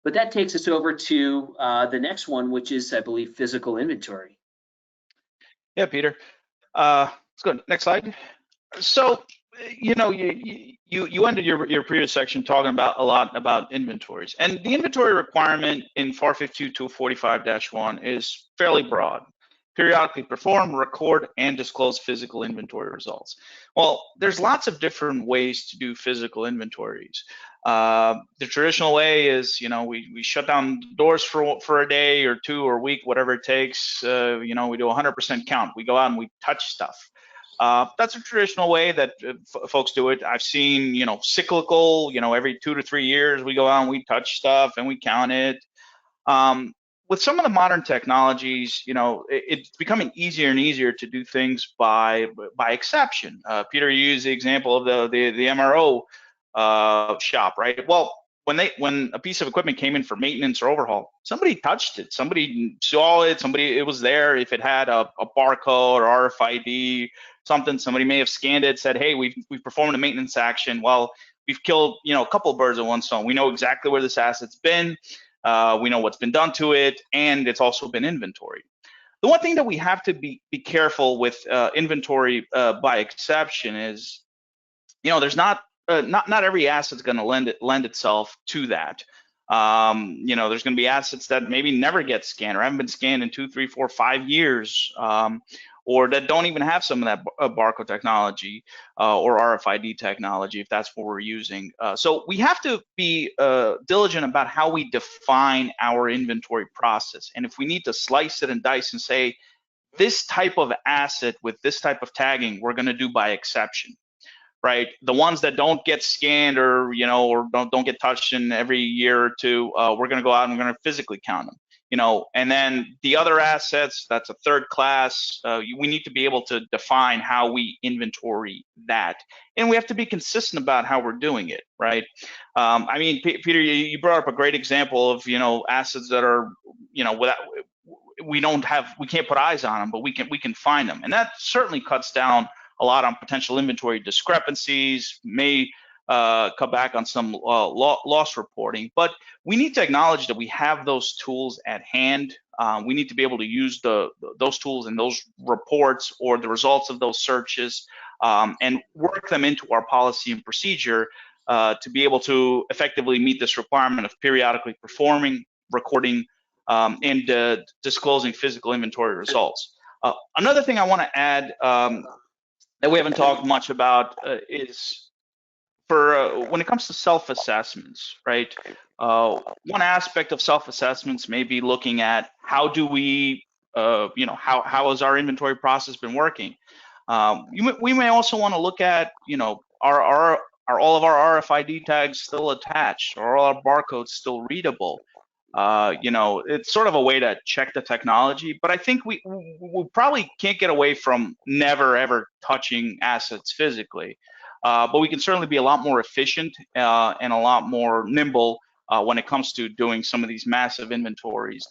But that takes us over to the next one, which is, I believe, physical inventory. Yeah, Peter. Let's go next slide. So, you ended your previous section talking about a lot about inventories, and the inventory requirement in FAR 52-245-1 is fairly broad. Periodically perform, record, and disclose physical inventory results. Well, there's lots of different ways to do physical inventories. The traditional way is, we shut down doors for a day or two or a week, whatever it takes. We do 100% count. We go out and we touch stuff. That's a traditional way that folks do it. I've seen, cyclical, every 2 to 3 years we go out and we touch stuff and we count it. With some of the modern technologies, it's becoming easier and easier to do things by exception. Peter used the example of the MRO shop, right? Well, when a piece of equipment came in for maintenance or overhaul, somebody touched it, somebody saw it, it was there. If it had a barcode or RFID, somebody may have scanned it, said, hey, we've performed a maintenance action. Well, we've killed a couple of birds with one stone. We know exactly where this asset's been. We know what's been done to it, and it's also been inventoried. The one thing that we have to be careful with inventory by exception is, there's not every asset's going to lend itself to that. There's going to be assets that maybe never get scanned or haven't been scanned in 2, 3, 4, 5 years, or that don't even have some of that barcode technology or RFID technology, if that's what we're using. So we have to be diligent about how we define our inventory process. And if we need to slice it and dice and say, this type of asset with this type of tagging, we're going to do by exception. Right, the ones that don't get scanned or or don't get touched in every year or two, we're going to go out and we're going to physically count them. And then the other assets, that's a third class. We need to be able to define how we inventory that, and we have to be consistent about how we're doing it. Right. I mean, Peter, you brought up a great example of assets that are without. We can't put eyes on them, but we can find them, and that certainly cuts down a lot on potential inventory discrepancies, may come back on some loss reporting. But we need to acknowledge that we have those tools at hand. We need to be able to use those tools and those reports or the results of those searches and work them into our policy and procedure to be able to effectively meet this requirement of periodically performing, recording, and disclosing physical inventory results. Another thing I want to add that we haven't talked much about is for when it comes to self-assessments, right? One aspect of self-assessments may be looking at how do we, how has our inventory process been working? We may also want to look at, are all of our RFID tags still attached? Are all our barcodes still readable? It's sort of a way to check the technology, but I think we probably can't get away from never ever touching assets physically. But we can certainly be a lot more efficient and a lot more nimble when it comes to doing some of these massive inventories